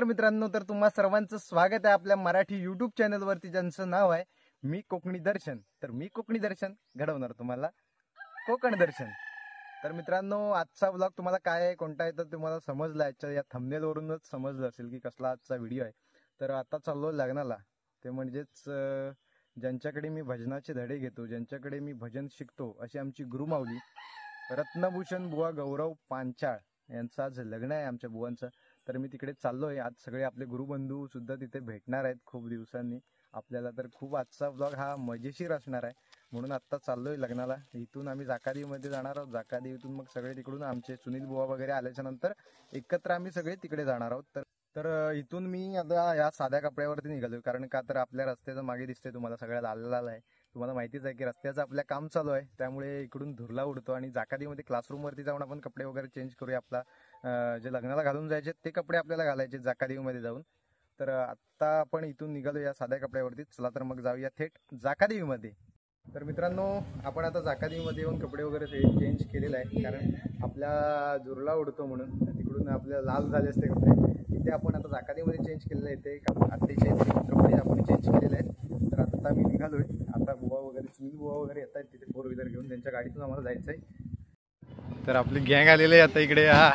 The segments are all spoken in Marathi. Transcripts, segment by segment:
मित्रांनो, तर तुम्हा सर्वांचं स्वागत आहे आपल्या मराठी यूट्यूब चॅनलवरती, ज्यांचं नाव आहे मी कोकणी दर्शन. तर मी कोकणी दर्शन घडवणार तुम्हाला कोकण दर्शन. तर मित्रांनो, आजचा व्लॉग तुम्हाला काय आहे, कोणता आहे, तर तुम्हाला समजला याच्या या थंबनेलवरूनच समजलं असेल की कसला आजचा व्हिडिओ आहे. तर आता चाललो लग्नाला, ते म्हणजेच ज्यांच्याकडे मी भजनाचे धडे घेतो, ज्यांच्याकडे मी भजन शिकतो, अशी आमची गुरुमाऊली रत्नभूषण बुवा गौरव पांचाळ यांचं आज लग्न आहे आमच्या बुवांचं. तर मी तिकडे चाललोय. आज सगळे आपले गुरुबंधू सुद्धा तिथे भेटणार आहेत खूप दिवसांनी आपल्याला. तर खूप आजचा व्लॉग हा मजेशीर असणार आहे, म्हणून आत्ता चाललोय लग्नाला. इथून आम्ही जाकादेवीमध्ये जाणार आहोत. जाकादेवीतून मग सगळे तिकडून आमचे सुनील बुवा वगैरे आल्याच्या नंतर एकत्र आम्ही सगळे तिकडे जाणार आहोत. तर इथून मी आता या साध्या कपड्यावरती निघालोय, कारण का तर आपल्या रस्त्याचं मागे दिसतंय तुम्हाला सगळ्या लाल लाल आहे. तुम्हाला माहितीच आहे की रस्त्याचं आपल्या काम चालू आहे, त्यामुळे इकडून धुरला उडतो. आणि जाकादेवीमध्ये क्लासरूमवरती जाऊन आपण कपडे वगैरे चेंज करूया. आपला जे लग्नाला घालून जायचे ते कपडे आपल्याला घालायचे जाकादेवीमध्ये जाऊन. तर आत्ता आपण इथून निघालो या साध्या कपड्यावरती. चला तर मग जाऊया थेट जाकादेवीमध्ये. तर मित्रांनो, आपण आता जाकादेवीमध्ये येऊन कपडे वगैरे चेंज केलेलं आहे, कारण आपल्या धुरला उडतो म्हणून. तिकडून आपल्या लाल झाले असते कपडे. इथे आपण आता जाकादेवीमध्ये चेंज केलेलं आहे. ते अतिशय कपडे आपण चेंज केलेले आहेत. तर आता मी निघालोय. आता बुवा वगैरे सुनील बुवा वगैरे येत आहेत तिथे 4 व्हीलर घेऊन, त्यांच्या गाडीतून आम्हाला जायचं आहे. तर आपली गँग आलेली आहे आता इकडे. हा,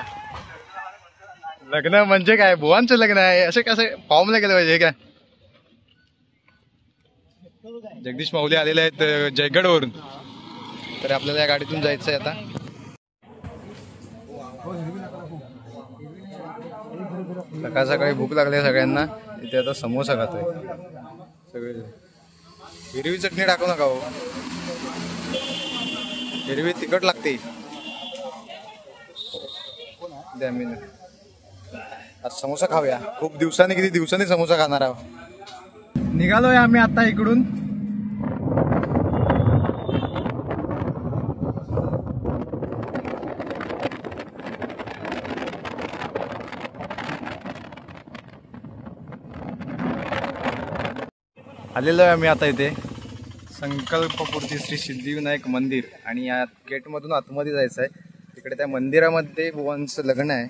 लग्न म्हणजे काय, बुवांचं लग्न आहे, असे कसं फॉर्मला गेलं पाहिजे काय. जगदीश माऊली आलेले आहेत जयगड वरून. तर आपल्याला या गाडीतून जायचं आहे आता. सकाळ सकाळी भूक लागली सगळ्यांना. इथे आता समोसा खातोय सगळे. हिरवी चटणी टाकू नका हो, हिरवी तिखट लागते. आज समोसा खाऊया. खूप दिवसांनी, किती दिवसांनी समोसा खाणार आहोत. निघालोय आम्ही आता इकडून. आलेलो आहे आम्ही आता इथे संकल्पपूर्ती श्री सिद्धिविनायक मंदिर. आणि या गेटमधून आतमध्ये जायचं आहे. तिकडे त्या मंदिरामध्ये बुवांचं लग्न आहे.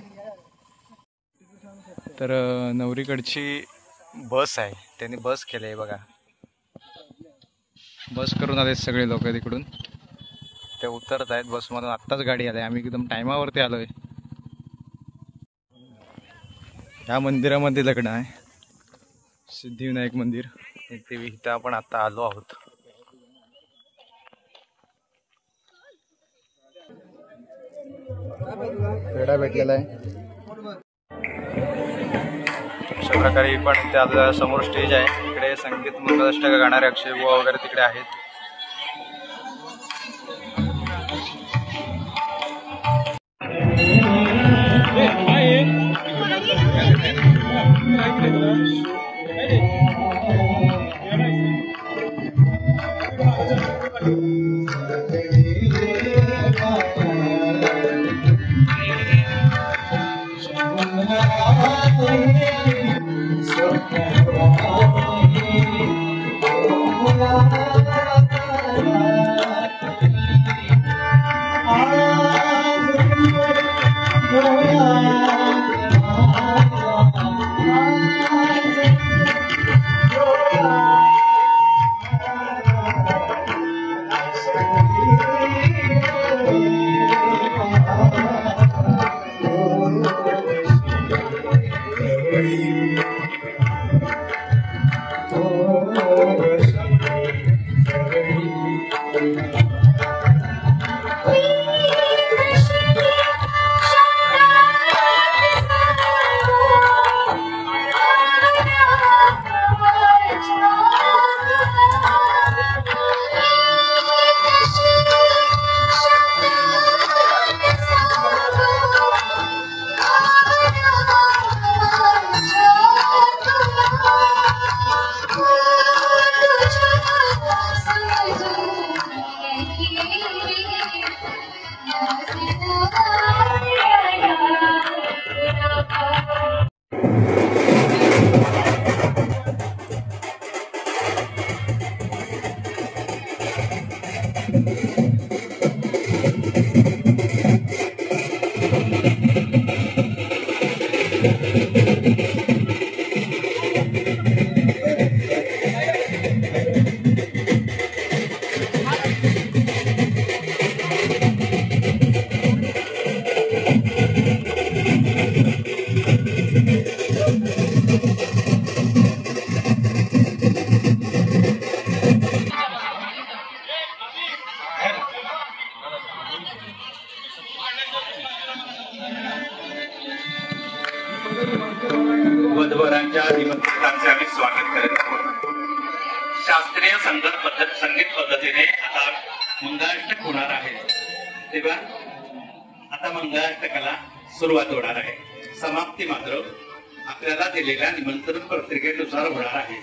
तर नवरीकडची बस आहे, त्यांनी बस केलं आहे बघा. बस करून आले सगळे लोक तिकडून. ते उतरत आहेत बसमधून. आत्ताच गाडी आली. आम्ही एकदम टायमावरती आलोय. ह्या मंदिरामध्ये लग्न आहे, सिद्धिविनायक मंदिर. इथं आपण आता आलो आहोत. पेढा भेटलेला आहे अशा प्रकारे. पण त्या समोर स्टेज आहे. इकडे संगीत मंगलाष्टक गाणारे अक्षय बुवा वगैरे तिकडे आहेत. वधूवरांच्या निमंत्रणांचे आम्ही स्वागत करत आहोत। शास्त्रीय संगीत पद्धतीने आता मंगलाष्टक होणार आहे, तेव्हा आता मंगलाष्टकाला सुरुवात होणार आहे। समाप्ती मात्र आपल्याला दिलेल्या निमंत्रण पत्रिकेनुसार होणार आहे।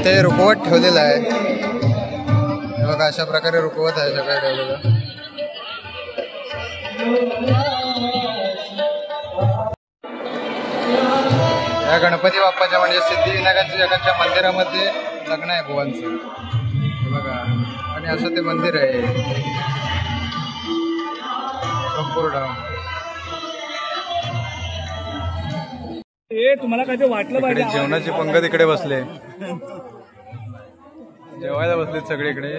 इथे रुकवत ठेवलेला आहे, बघा अशा प्रकारे रुकवत आहे सगळं ठेवलेलं. या गणपती बाप्पाच्या म्हणजे सिद्धिविनायकाच्या मंदिरामध्ये लग्न आहे बुवांचं, बघा. आणि असं ते मंदिर आहे संपूर्ण. तुम्हाला काय ते वाटलं पाहिजे. जेवणाची पंगत इकडे बसले, जेवायला बसलेत सगळीकडे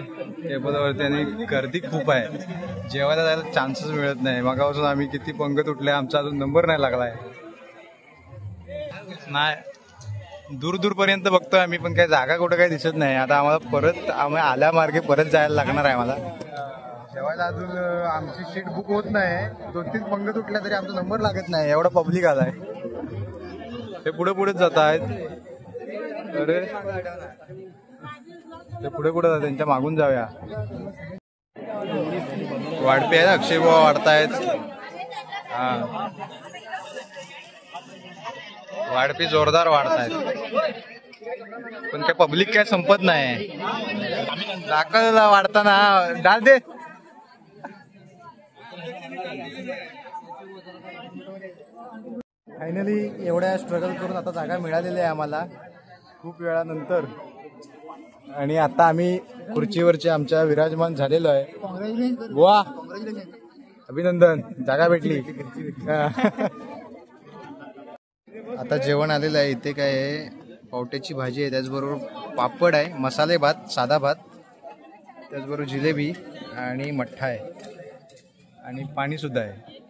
टेबलवरती आणि गर्दी खूप आहे. जेवायला जायला चान्सच मिळत नाही. मागापासून आम्ही किती पंगत उठले, आमचा अजून नंबर नाही लागलाय. नाही दूर दूर पर्यंत बघतोय आम्ही, पण काही जागा कुठं काही दिसत नाही. आता आम्हाला परत आम्ही आल्या मार्गे परत जायला लागणार आहे आम्हाला. जेवायला अजून आमची सीट बुक होत नाही. 2-3 पंगत उठल्या तरी आमचा नंबर लागत नाही, एवढा पब्लिक आलाय. ते पुढे पुढेच जात आहेत. अरे ते पुढे पुढे जात, त्यांच्या मागून जाऊया. वाढपे आहेत, अक्षय बुवा वाढतायत. हा वाढपी जोरदार वाढतायत, पण काय पब्लिक काय संपत नाही. दाखला वाढताना डाल दे. फायनली एवढ्या स्ट्रगल करून आता जागा मिळालेली आहे आम्हाला खूप वेळानंतर. आणि आता आम्ही खुर्चीवरचे आमच्या विराजमान झालेलो आहे. बुवा अभिनंदन, जागा भेटली. आता जेवण आलेलं आहे. इथे काय आहे, पावट्याची भाजी आहे, त्याचबरोबर पापड आहे, मसाले भात, साधा भात, त्याचबरोबर जिलेबी आणि मठ्ठा आहे आणि पाणी सुद्धा आहे.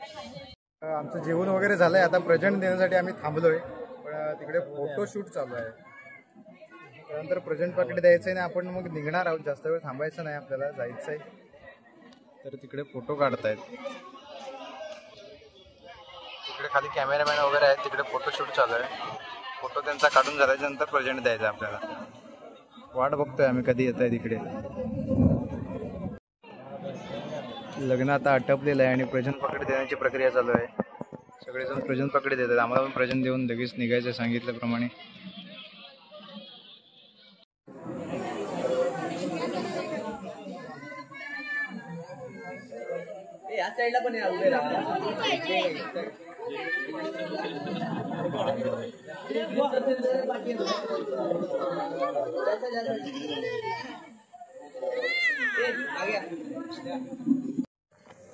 आमचं जेवण वगैरे झालंय. आता प्रेझेंट देण्यासाठी आम्ही थांबलोय, पण तिकडे फोटोशूट चालू आहे. त्यानंतर प्रेझेंट पाकिट द्यायचं आहे आणि आपण मग निघणार आहोत. जास्त वेळ थांबायचं नाही, आपल्याला जायचं आहे. तर तिकडे फोटो काढतायत, तिकडे खाली कॅमेरामॅन वगैरे आहेत, तिकडे फोटोशूट चालू आहे. फोटो त्यांचा काढून झाल्याच्या नंतर प्रेझेंट द्यायचा आपल्याला. वाट बघतोय आम्ही कधी येत आहे तिकडे. लग्न आता आटपलेलं आहे आणि प्रेझेंट पाकिट देण्याची प्रक्रिया चालू आहे. सगळेजण प्रेझेंट पाकिट देतात, आम्हाला पण प्रेझेंट देऊन लगेच निघायचं सांगितल्याप्रमाणे. या साईडला पण या उभे राहा.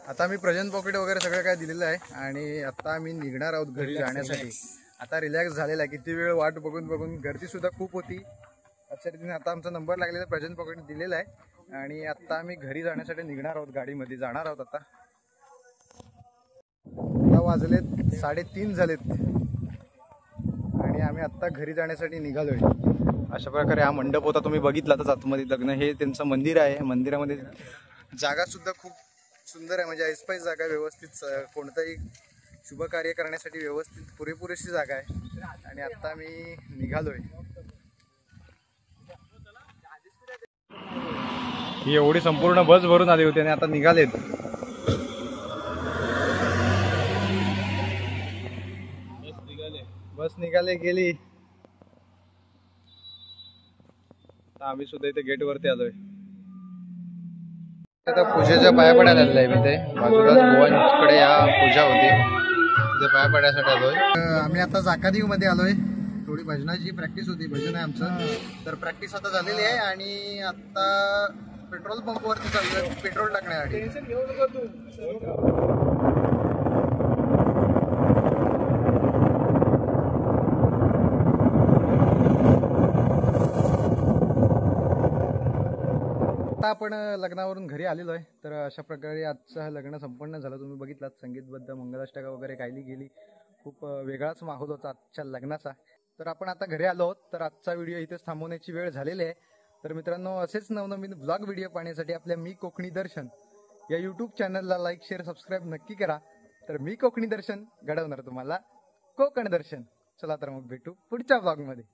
आता मी प्रेझेंट पॉकेट वगैरे सगळं काय दिलेलं आहे आणि आता आम्ही निघणार आहोत घरी जाण्यासाठी. आता रिलॅक्स झालेला आहे, किती वेळ वाट बघून बघून. गर्दी सुद्धा खूप होती. अशा रीतीने आता आमचा नंबर लागलेला प्रेझेंट पॉकेट दिलेला आहे आणि आता आम्ही घरी जाण्यासाठी निघणार आहोत, गाडीमध्ये जाणार आहोत. आता वाजलेत 3:30 झालेत आणि आम्ही आता घरी जाण्यासाठी निघालोय. अशा प्रकारे हा मंडप होता, तुम्ही बघितलातच आतमध्ये. लग्न हे त्यांचं मंदिर आहे. मंदिरामध्ये जागा सुद्धा खूप सुंदर आहे, म्हणजे ऐसपैस जागा आहे. व्यवस्थित कोणताही शुभ कार्य करण्यासाठी व्यवस्थित पुरेपूरशी जागा आहे. आणि आता मी निघालोय. ही एवढी संपूर्ण बस भरून आली होती आणि आता निघालेत. बस निघाले गेली. आम्ही सुद्धा इथे गेट वरती आलोय. आता पूजेच्या पाया पडायला आलेला आहे मी. ते बाजूलाच गोवांकडे या पूजा होती, तिथे पाया पडायसाठी आलोय. आम्ही आता जाकादेव मध्ये आलोय. थोडी भजनाची प्रॅक्टिस होती, भजन आहे आमचं. तर प्रॅक्टिस आता झालेली आहे आणि आता पेट्रोल पंपवरती चाललोय पेट्रोल टाकण्यासाठी. आता आपण लग्नावरून घरी आलेलो आहे. तर अशा प्रकारे आजचं हे लग्न संपन्न झालं. तुम्ही बघितलात संगीतबद्ध मंगलाष्टका वगैरे गायली गेली. खूप वेगळाच माहोल होता आजच्या लग्नाचा. तर आपण आता घरी आलो आहोत. तर आजचा व्हिडिओ इथेच थांबवण्याची वेळ झालेली आहे. तर मित्रांनो, असेच नवनवीन ब्लॉग व्हिडिओ पाहण्यासाठी आपल्या मी कोकणी दर्शन या यूट्यूब चॅनलला लाईक शेअर सबस्क्राईब नक्की करा. तर मी कोकणी दर्शन घडवणार तुम्हाला कोकण दर्शन. चला तर मग भेटू पुढच्या ब्लॉगमध्ये.